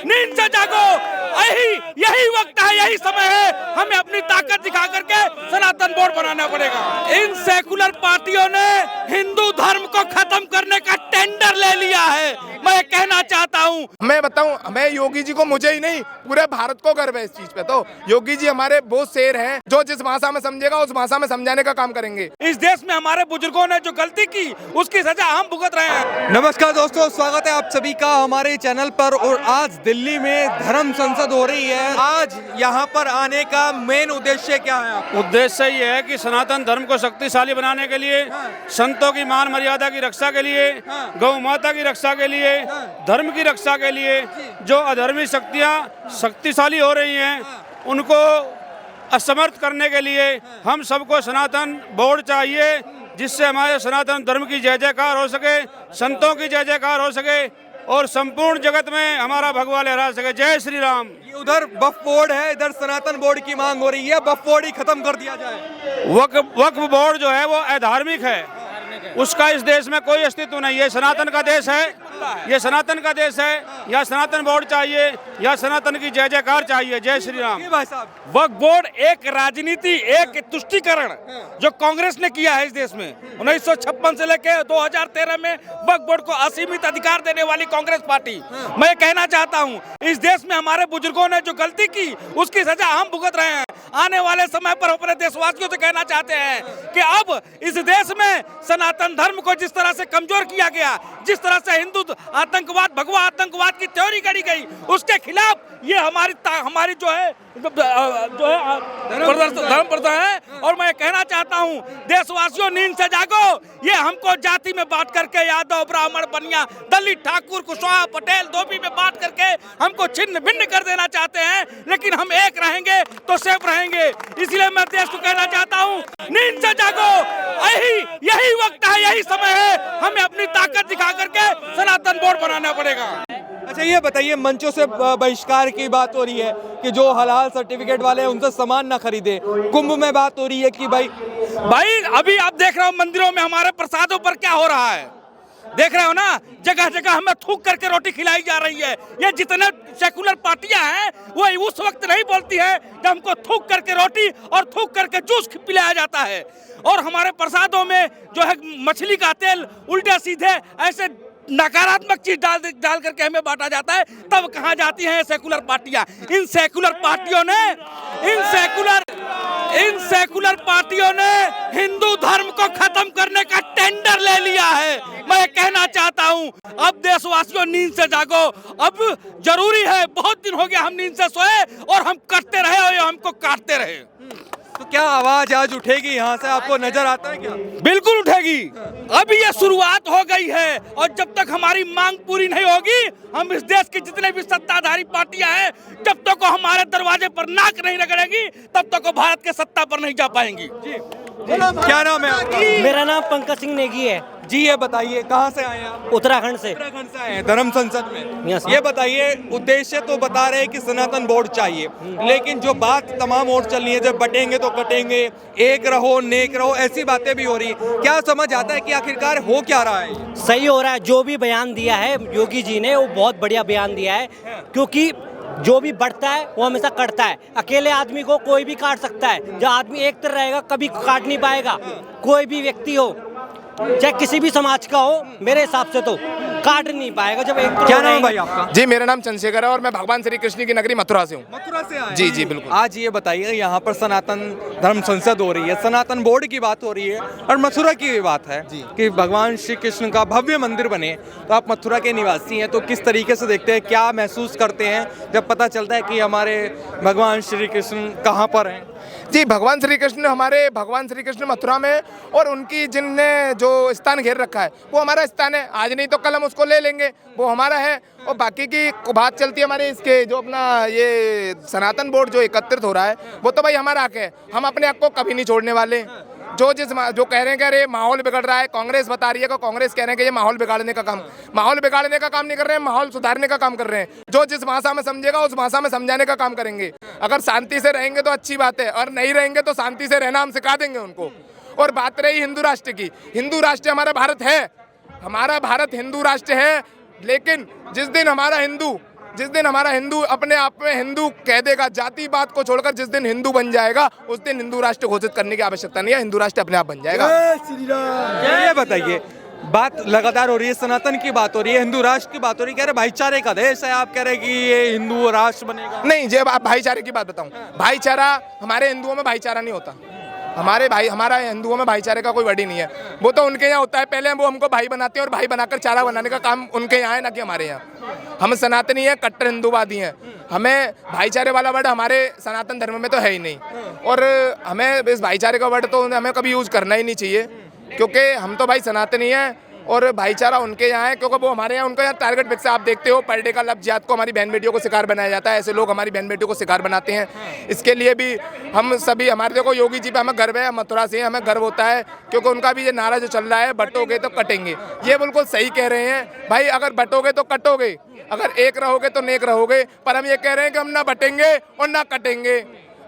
नींद से जागो। यही वक्त है, यही समय है, हमें अपनी ताकत दिखा करके सनातन बोर्ड बनाना पड़ेगा। इन सेकुलर पार्टियों ने हिंदू धर्म को खत्म करने का टेंडर ले लिया है। मैं कहना चाहता हूँ, मैं बताऊं, हमें योगी जी को, मुझे ही नहीं पूरे भारत को गर्व है इस चीज पे। तो योगी जी हमारे बहुत शेर हैं, जो जिस भाषा में समझेगा उस भाषा में समझाने का काम करेंगे। इस देश में हमारे बुजुर्गों ने जो गलती की उसकी सजा हम भुगत रहे हैं। नमस्कार दोस्तों, स्वागत है आप सभी का हमारे चैनल पर। और आज दिल्ली में धर्म संसद हो रही है। आज यहाँ पर आने का मेन उद्देश्य क्या है? उद्देश्य ये है कि सनातन धर्म को शक्तिशाली बनाने के लिए, संतों की मान मर्यादा की रक्षा के लिए, गौ माता की रक्षा के लिए, धर्म की रक्षा के लिए, जो अधर्मी शक्तियाँ शक्तिशाली हो रही हैं उनको असमर्थ करने के लिए हम सबको सनातन बोर्ड चाहिए, जिससे हमारे सनातन धर्म की जय जयकार हो सके, संतों की जय जयकार हो सके और संपूर्ण जगत में हमारा भगवा लहरा सके। जय श्री राम। उधर वक्फ बोर्ड है, इधर सनातन बोर्ड की मांग हो रही है, वक्फ बोर्ड ही खत्म कर दिया जाए। वक्फ बोर्ड जो है वो अधार्मिक है, उसका इस देश में कोई अस्तित्व नहीं है। सनातन का देश है, ये सनातन का देश है। या सनातन बोर्ड चाहिए या सनातन की जय जयकार चाहिए। जय श्री राम। भाई साहब, वक्फ बोर्ड एक राजनीति, एक तुष्टीकरण जो कांग्रेस ने किया है इस देश में 1956 से लेकर 2013 में वक्फ बोर्ड को असीमित अधिकार देने वाली कांग्रेस पार्टी। मैं कहना चाहता हूं, इस देश में हमारे बुजुर्गों ने जो गलती की उसकी सजा हम भुगत रहे हैं। आने वाले समय पर अपने देशवासियों से कहना चाहते हैं कि अब इस देश में सनातन धर्म को जिस तरह से कमजोर किया गया, जिस तरह से हिंदू आतंकवाद, भगवा आतंकवाद की थ्योरी गढ़ी गई, उसके खिलाफ ये हमारी जो है धर्म प्रदर्शन है। और मैं कहना चाहता हूं, देशवासियों नींद से जागो। ये हमको जाति में बांट करके, यादव, ब्राह्मण, बनिया, दलित, ठाकुर, कुशवाहा, पटेल, धोबी में बांट करके हमको छिन्न भिन्न कर देना चाहते हैं, लेकिन हम एक रहेंगे तो सेफ रहेंगे। इसलिए मैं देश को कहना चाहता हूं, नींद से जागो। यही वक्त है, यही समय है, हमें अपनी ताकत दिखा करके सनातन बोर्ड बनाना पड़ेगा। अच्छा ये बताइए, मंचों से बहिष्कार की बात हो रही है कि जो हलाल सर्टिफिकेट वाले हैं उनसे सामान ना खरीदे। कुंभ में बात हो रही है कि भाई अभी आप देख रहे हो मंदिरों में हमारे प्रसादों पर क्या हो रहा है, देख रहे हो ना, जगह जगह हमें थूक करके रोटी खिलाई जा रही है। ये जितने सेकुलर पार्टियां हैं वो उस वक्त नहीं बोलती है जब हमको थूक करके रोटी और थूक करके जूस पिलाया जाता है। और हमारे प्रसादों में जो है मछली का तेल उल्टे सीधे ऐसे नकारात्मक चीज डाल करके हमें बांटा जाता है। तब कहाँ जाती हैं सेकुलर पार्टियां? इन सेकुलर पार्टियों ने हिंदू धर्म को खत्म करने का टेंडर ले लिया है। मैं कहना चाहता हूं, अब देशवासियों नींद से जागो। अब जरूरी है, बहुत दिन हो गया हम नींद से सोए और हम करते रहे और हमको काटते रहे। तो क्या आवाज आज उठेगी यहाँ से, आपको नजर आता है क्या? बिल्कुल उठेगी। अभी ये शुरुआत हो गई है और जब तक हमारी मांग पूरी नहीं होगी, हम इस देश की जितने भी सत्ताधारी पार्टियां हैं, जब तक को हमारे दरवाजे पर नाक नहीं रगड़ेगी, तब तक को भारत के सत्ता पर नहीं जा पाएंगी। क्या नाम है आपका? मेरा नाम पंकज सिंह नेगी है जी। ये बताइए, कहाँ से आए हैं आप? उत्तराखंड से। उत्तराखंड से आए हैं धर्म संसद में। Yes, ये बताइए, उद्देश्य तो बता रहे हैं कि सनातन बोर्ड चाहिए, लेकिन जो बात तमाम और चल रही है, जब बटेंगे तो कटेंगे, एक रहो नेक रहो, ऐसी बातें भी हो रही है। क्या समझ आता है कि आखिरकार हो क्या रहा है? सही हो रहा है। जो भी बयान दिया है योगी जी ने, वो बहुत बढ़िया बयान दिया है, क्योंकि जो भी बढ़ता है वो हमेशा कटता है। अकेले आदमी को कोई भी काट सकता है, जब आदमी एक तरह रहेगा कभी काट नहीं पाएगा। कोई भी व्यक्ति हो, चाहे किसी भी समाज का हो, मेरे हिसाब से तो काट नहीं पाएगा जब एक। क्या नाम है भाई आपका? जी, मेरा नाम चंद्रशेखर है और मैं भगवान श्री कृष्ण की नगरी मथुरा से हूँ। मथुरा से आए? जी जी बिल्कुल। आज ये बताइए, यहाँ पर सनातन धर्म संसद हो रही है, सनातन बोर्ड की बात हो रही है और मथुरा की भी बात है कि भगवान श्री कृष्ण का भव्य मंदिर बने। तो आप मथुरा के निवासी हैं, तो किस तरीके से देखते हैं, क्या महसूस करते हैं जब पता चलता है कि हमारे भगवान श्री कृष्ण कहाँ पर हैं? जी, भगवान श्री कृष्ण मथुरा में, और उनकी जिनने जो स्थान घेर रखा है वो हमारा स्थान है। आज नहीं तो कल हम उसको ले लेंगे, वो हमारा है। और बाकी की बात चलती है हमारे इसके जो अपना ये सनातन बोर्ड जो एकत्रित हो रहा है, वो तो भाई हमारा हक है। हम अपने हक को कभी नहीं छोड़ने वाले। जो कह रहे हैं कि अरे माहौल बिगड़ रहा है, कांग्रेस बता रही है कि कांग्रेस कह रहे हैं कि ये माहौल बिगाड़ने का काम नहीं कर रहे हैं, माहौल सुधारने का काम कर रहे हैं। जो जिस भाषा में समझेगा उस भाषा में समझाने का काम करेंगे। अगर शांति से रहेंगे तो अच्छी बात है, और नहीं रहेंगे तो शांति से रहना हम सिखा देंगे उनको। और बात रही हिंदू राष्ट्र की, हिंदू राष्ट्र हमारा भारत है, हमारा भारत हिंदू राष्ट्र है। लेकिन जिस दिन हमारा हिंदू जिस दिन हमारा हिंदू अपने आप में हिंदू कह देगा, जाति बात को छोड़कर जिस दिन हिंदू बन जाएगा उस दिन हिंदू राष्ट्र घोषित करने की आवश्यकता नहीं है, हिंदू राष्ट्र अपने आप बन जाएगा। ये बताइए, बात लगातार हो रही है, सनातन की बात हो रही है, हिंदू राष्ट्र की बात हो रही है, कह रहे भाईचारे का देश है, आप कह रहे कि ये हिंदू राष्ट्र बनेगा। नहीं, जब आप भाईचारे की बात बताऊं, भाईचारा हमारे हिंदुओं में भाईचारा नहीं होता। हमारा हिंदुओं में भाईचारे का कोई वर्ड ही नहीं है। वो तो उनके यहाँ होता है, पहले वो हमको भाई बनाते हैं और भाई बनाकर चारा बनाने का काम उनके यहाँ है, ना कि हमारे यहाँ। हम सनातनी हैं, कट्टर हिंदूवादी हैं। हमें भाईचारे वाला वर्ड हमारे सनातन धर्म में तो है ही नहीं, और हमें इस भाईचारे का वर्ड तो हमें कभी यूज करना ही नहीं चाहिए, क्योंकि हम तो भाई सनातनी हैं और भाईचारा उनके यहाँ है, क्योंकि वो हमारे यहाँ, उनका यहाँ टारगेट फिक्स है। आप देखते हो पर डे का लफ्ज़ जिहाद को हमारी बहन बेटियों को शिकार बनाया जाता है, ऐसे लोग हमारी बहन बेटियों को शिकार बनाते हैं। इसके लिए भी हम सभी, हमारे देखो योगी जी पे हमें गर्व है, मथुरा से हमें गर्व होता है, क्योंकि उनका भी ये नारा जो चल रहा है, बटोगे तो कटेंगे, ये बिल्कुल सही कह रहे हैं भाई। अगर बटोगे तो कटोगे, अगर एक रहोगे तो नेक रहोगे, पर हम ये कह रहे हैं कि हम ना बटेंगे और ना कटेंगे,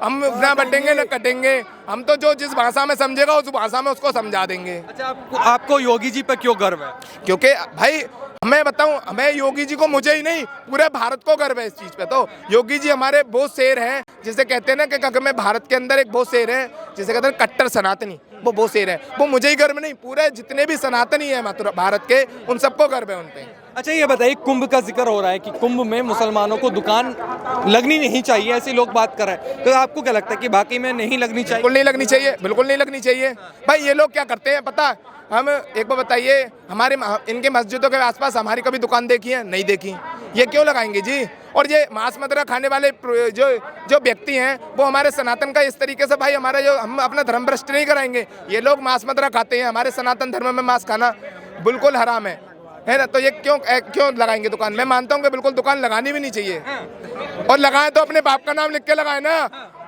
हम ना बटेंगे ना कटेंगे। हम तो जो जिस भाषा में समझेगा उस भाषा में उसको समझा देंगे। अच्छा, आपको योगी जी पे क्यों गर्व है? क्योंकि भाई मैं बताऊं, हमें योगी जी को, मुझे ही नहीं पूरे भारत को गर्व है इस चीज़ पे। तो योगी जी हमारे वो शेर हैं, जिसे कहते हैं ना कि अगर मैं भारत के अंदर एक वो शेर है जिसे कहते हैं कट्टर सनातनी, वो शेर है। वो मुझे ही गर्व नहीं, पूरे जितने भी सनातनी है मात्र भारत के, उन सबको गर्व है उन पे। अच्छा, ये बताइए, कुंभ का जिक्र हो रहा है कि कुंभ में मुसलमानों को दुकान लगनी नहीं चाहिए, ऐसी लोग बात कर रहे हैं, तो आपको क्या लगता है कि बाकी में नहीं लगनी चाहिए? बिल्कुल नहीं लगनी चाहिए, बिल्कुल नहीं लगनी चाहिए भाई। ये लोग क्या करते हैं पता, हम एक बार बताइए, हमारे इनके मस्जिदों के आसपास हमारी कभी दुकान देखी है? नहीं देखी। ये क्यों लगाएंगे जी? और ये मांस मदिरा खाने वाले जो व्यक्ति हैं, वो हमारे सनातन का इस तरीके से भाई, हमारा जो, हम अपना धर्म भ्रष्ट नहीं कराएंगे। ये लोग मांस मदिरा खाते हैं, हमारे सनातन धर्म में मांस खाना बिल्कुल हराम है ना, तो ये क्यों लगाएंगे दुकान? मैं मानता हूँ कि बिल्कुल दुकान लगानी भी नहीं चाहिए, और लगाए तो अपने बाप का नाम लिख के लगाए ना।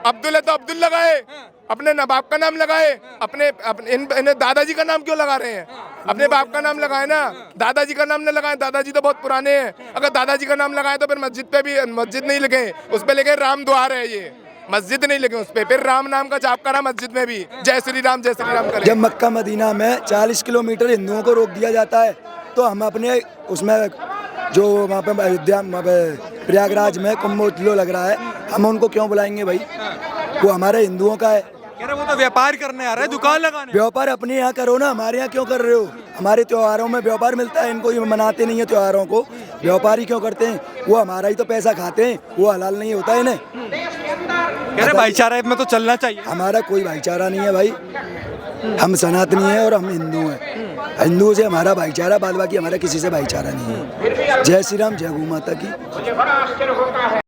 अब्दुल है तो अब्दुल लगाए, अपने ना बाप का नाम लगाए, अपने दादाजी का नाम क्यों लगा रहे हैं? अपने बाप का नाम लगाए ना, दादाजी का नाम न लगाए, दादाजी तो बहुत पुराने हैं। अगर दादाजी का नाम लगाए तो फिर मस्जिद पे भी मस्जिद नहीं लिखे, उस पे लिखे राम द्वार है, ये मस्जिद नहीं लिखे उस पे, फिर राम नाम का जाप करा मस्जिद में भी, जय श्री राम करें। जब मक्का मदीना में 40 किलोमीटर हिंदुओं को रोक दिया जाता है, तो हम अपने उसमें जो वहाँ पे अयोध्या प्रयागराज में कुंभोत्सव लग रहा है, हम उनको क्यों बुलाएंगे भाई? वो हमारे हिंदुओं का है। कह रहे वो तो व्यापार करने आ रहा है, दुकान लगाने। व्यापार अपने यहाँ करो ना, हमारे यहाँ क्यों कर रहे हो? हमारे त्योहारों में व्यापार मिलता है, इनको ये मनाते नहीं है त्योहारों को, व्यापारी क्यों करते हैं? वो हमारा ही तो पैसा खाते हैं, वो हलाल नहीं होता है इन्हें। कह रहे भाईचारा में तो चलना चाहिए। हमारा कोई भाईचारा नहीं है भाई, हम सनातनी हैं और हम हिंदू हैं। हिंदुओं से हमारा भाईचारा, बाद बाकी हमारा किसी से भाईचारा नहीं है। जय श्री राम, जय गौ माता की।